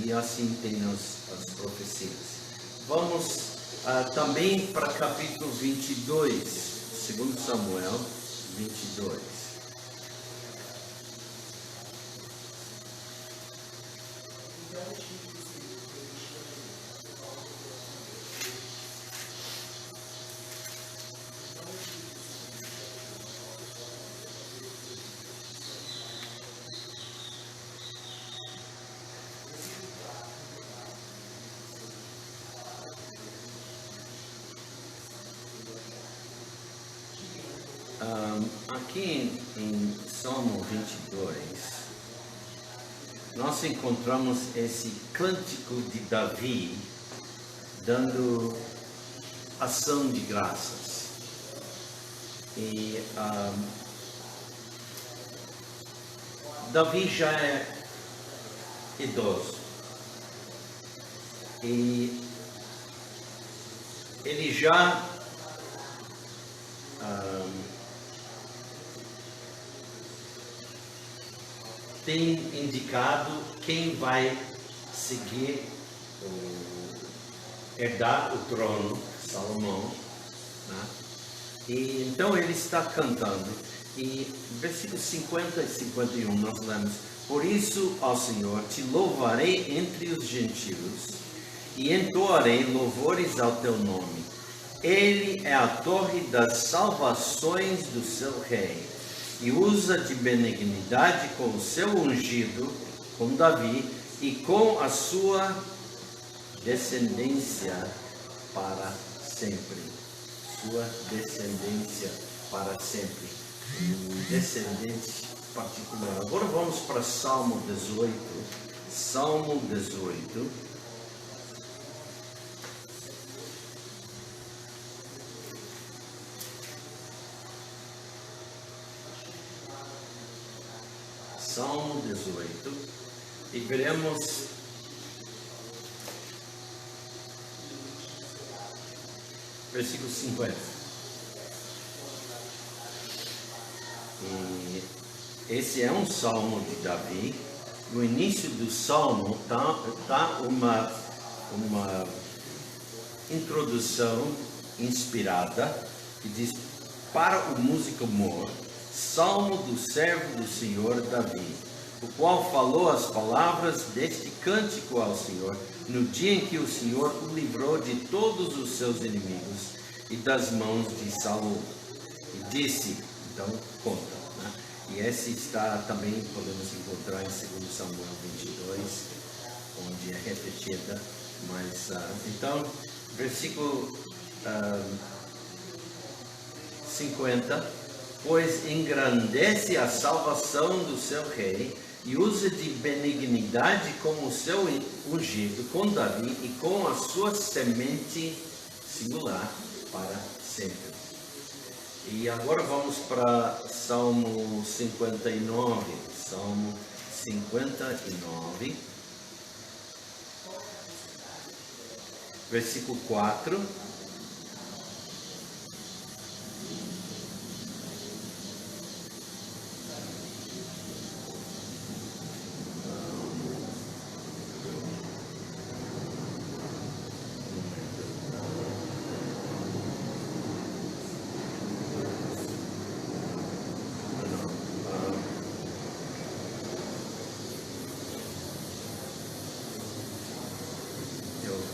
E assim tem as profecias. Vamos também para capítulo 22, 2 Samuel 22. Aqui em Salmo 22, nós encontramos esse cântico de Davi dando ação de graças. E Davi já é idoso. E ele já tem indicado quem vai seguir, herdar o trono, Salomão, né? E então ele está cantando, e versículos 50 e 51 nós lemos: Por isso, ó Senhor, te louvarei entre os gentios e entoarei louvores ao teu nome. Ele é a torre das salvações do seu rei e usa de benignidade com o seu ungido, com Davi, e com a sua descendência para sempre. Sua descendência para sempre. Um descendente particular. Agora vamos para Salmo 18. Salmo 18. Salmo 18, e veremos versículo 50. E esse é um salmo de Davi. No início do salmo está uma introdução inspirada que diz: para o músico mor, salmo do servo do Senhor Davi, o qual falou as palavras deste cântico ao Senhor, no dia em que o Senhor o livrou de todos os seus inimigos e das mãos de Saul. E disse, então conta, né? E esse está também, podemos encontrar em 2 Samuel 22, onde é repetida, mas, então, versículo 50, pois engrandece a salvação do seu rei e usa de benignidade com o seu ungido, com Davi e com a sua semente singular para sempre. E agora vamos para Salmo 59. Salmo 59, versículo 4.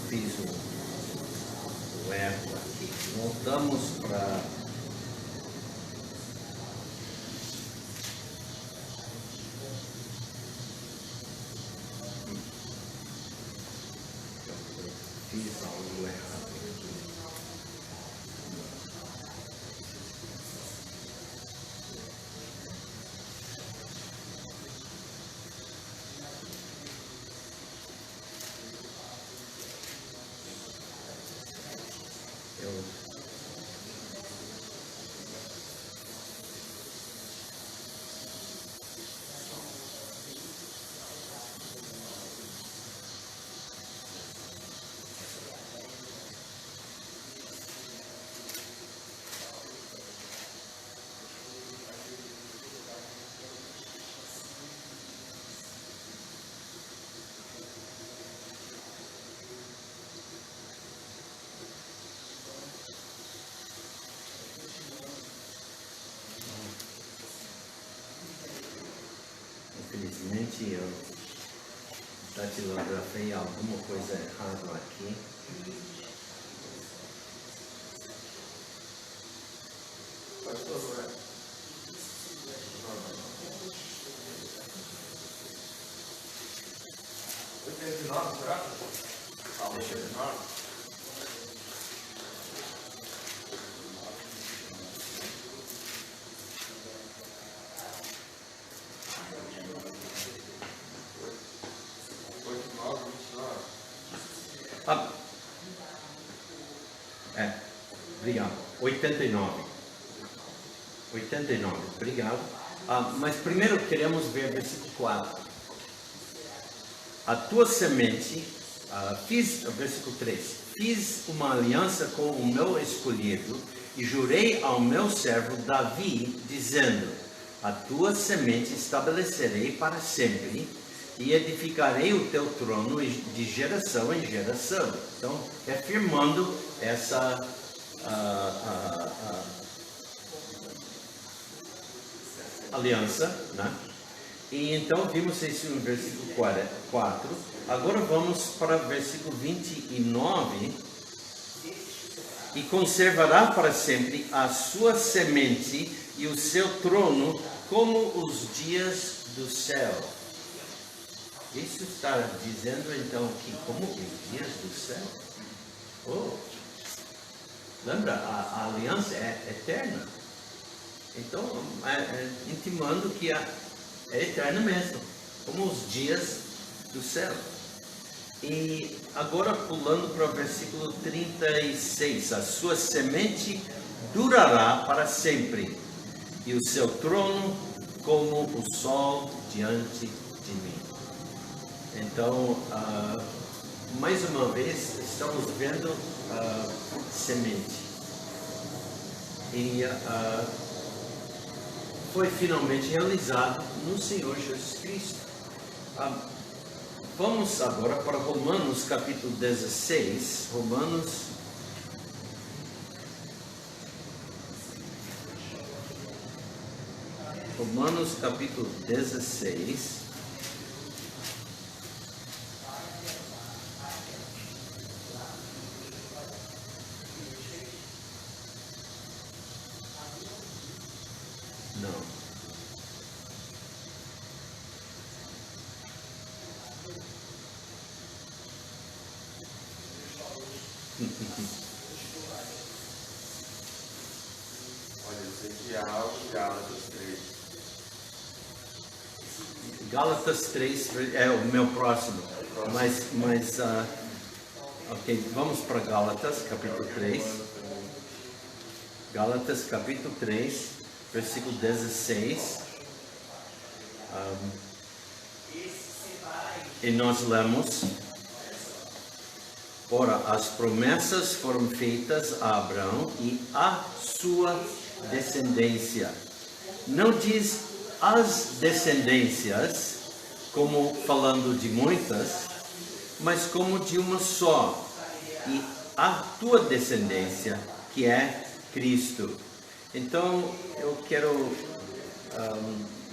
Fiz um erro aqui. Voltamos para fiz algo errado aqui. Infelizmente eu datilografei alguma coisa errada aqui. Pastor, né? 89, será? Salmo 89. Obrigado. 89. 89, obrigado. Mas primeiro queremos ver versículo 4. A tua semente, versículo 3. Fiz uma aliança com o meu escolhido e jurei ao meu servo Davi, dizendo: a tua semente estabelecerei para sempre e edificarei o teu trono de geração em geração. Então, afirmando essa aliança, né? E então vimos isso no versículo 4. Agora vamos para o versículo 29. E conservará para sempre a sua semente e o seu trono como os dias do céu. Isso está dizendo então que como os dias do céu? Oh, lembra, a aliança é eterna. Então, intimando que é eterna mesmo, como os dias do céu. E agora pulando para o versículo 36, a sua semente durará para sempre, e o seu trono como o sol diante de mim. Então, mais uma vez, estamos vendo semente. E foi finalmente realizado no Senhor Jesus Cristo. Vamos agora para Romanos capítulo 16. Romanos capítulo 16. Não. Olha, eu sei que há algo em Gálatas 3. Gálatas 3 é o meu próximo. Mas ok, vamos para Gálatas capítulo 3. Gálatas capítulo 3, versículo 16. E nós lemos: ora, as promessas foram feitas a Abraão e a sua descendência. Não diz as descendências, como falando de muitas, mas como de uma só. E a tua descendência, que é Cristo. Então, eu quero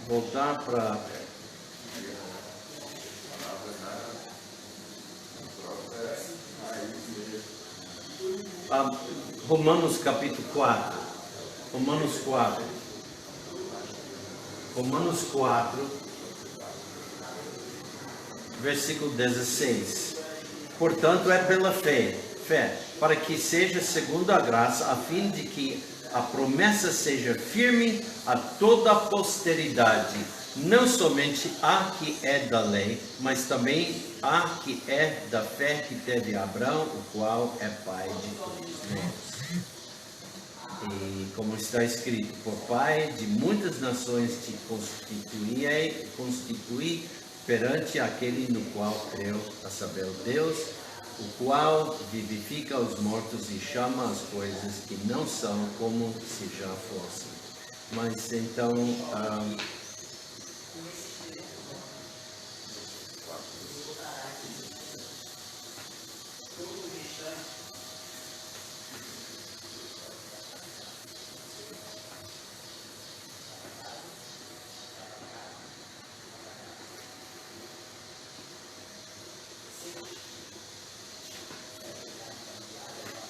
voltar para Romanos capítulo 4. Romanos 4, versículo 16. Portanto, é pela fé, para que seja segundo a graça, a fim de que a promessa seja firme a toda a posteridade, não somente a que é da lei, mas também a que é da fé que teve Abraão, o qual é pai de todos nós. E como está escrito, por pai de muitas nações te constituí perante aquele no qual creu, a saber, o Deus, o qual vivifica os mortos e chama as coisas que não são como se já fossem. Mas então,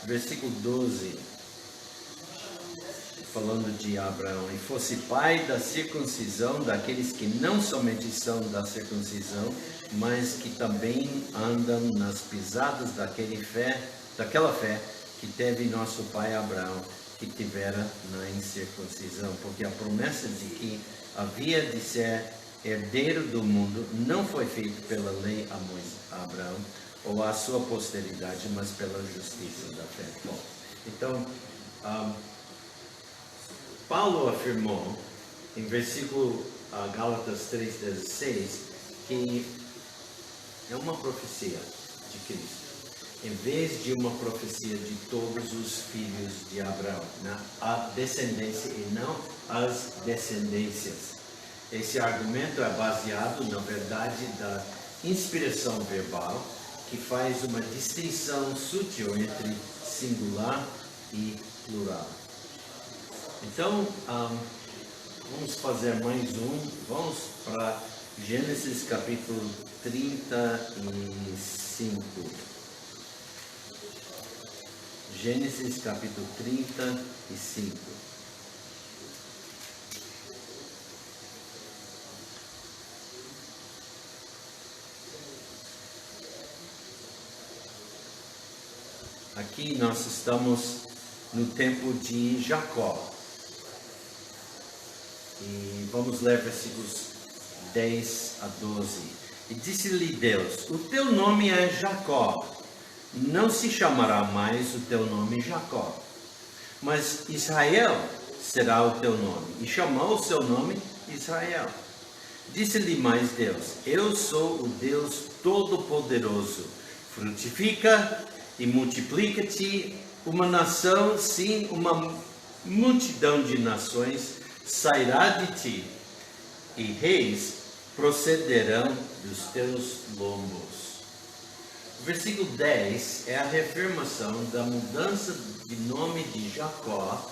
versículo 12, falando de Abraão: e fosse pai da circuncisão daqueles que não somente são da circuncisão, mas que também andam nas pisadas daquela fé que teve nosso pai Abraão, que tivera na incircuncisão, porque a promessa de que havia de ser herdeiro do mundo não foi feita pela lei a Abraão ou a sua posteridade, mas pela justiça da fé. Bom, então, Paulo afirmou em versículo Gálatas 3,16 que é uma profecia de Cristo, em vez de uma profecia de todos os filhos de Abraão, né? A descendência e não as descendências. Esse argumento é baseado, na verdade, da inspiração verbal, que faz uma distinção sutil entre singular e plural. Então, vamos fazer mais vamos para Gênesis capítulo 35. Gênesis capítulo 35. Aqui nós estamos no tempo de Jacó. E vamos ler versículos 10 a 12. E disse-lhe Deus: o teu nome é Jacó, não se chamará mais o teu nome Jacó, mas Israel será o teu nome. E chamou o seu nome Israel. Disse-lhe mais Deus: eu sou o Deus Todo-Poderoso, frutifica e multiplica-te, uma nação, sim, uma multidão de nações sairá de ti, e reis procederão dos teus lombos. O versículo 10 é a reafirmação da mudança de nome de Jacó,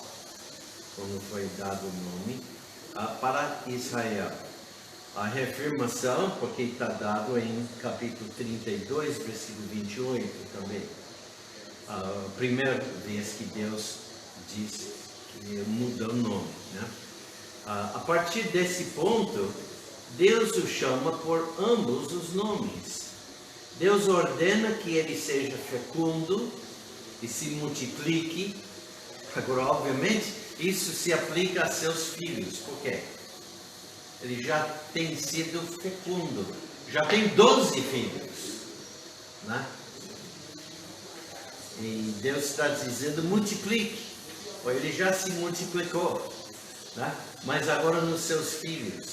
quando foi dado o nome, para Israel. A reafirmação, porque está dado em capítulo 32, versículo 28 também. A primeira vez que Deus diz que muda o nome, né? A partir desse ponto, Deus o chama por ambos os nomes. Deus ordena que ele seja fecundo e se multiplique. Agora, obviamente, isso se aplica a seus filhos. Por quê? Ele já tem sido fecundo, já tem 12 filhos, né? E Deus está dizendo: multiplique, ou ele já se multiplicou, né? Mas agora nos seus filhos.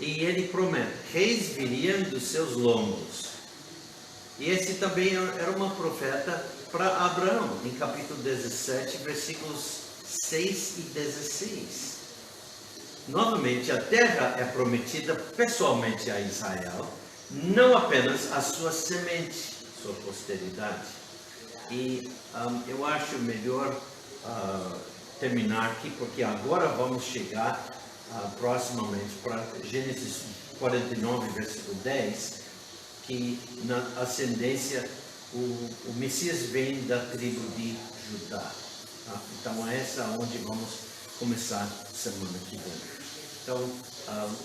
E ele promete: reis viriam dos seus lombos. E esse também era uma profeta para Abraão, em capítulo 17, versículos 6 e 16. Novamente, a terra é prometida pessoalmente a Israel, não apenas a sua semente, sua posteridade. E eu acho melhor terminar aqui, porque agora vamos chegar proximamente para Gênesis 49, versículo 10, que na ascendência o Messias vem da tribo de Judá. Tá? Então é essa onde vamos começar semana que vem. Então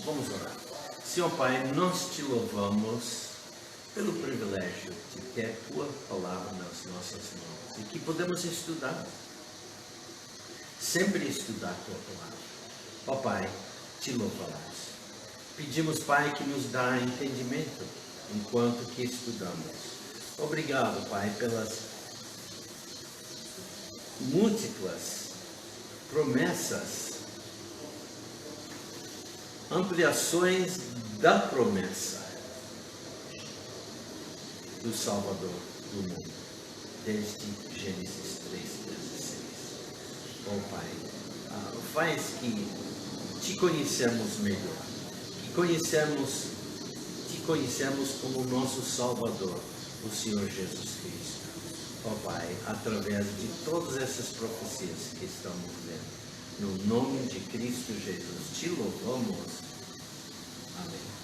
vamos orar. Senhor Pai, nós te louvamos pelo privilégio de ter tua palavra nas nossas mãos e que podemos estudar, sempre estudar tua palavra. Ó Pai, te louvamos. Pedimos, Pai, que nos dá entendimento enquanto que estudamos. Obrigado, Pai, pelas múltiplas promessas, ampliações da promessa do Salvador do mundo, desde Gênesis 3:16. Ó Pai, faz que te conhecemos melhor, que te conhecemos como nosso Salvador, o Senhor Jesus Cristo. Ó Pai, através de todas essas profecias que estamos vendo, no nome de Cristo Jesus, te louvamos. Amém.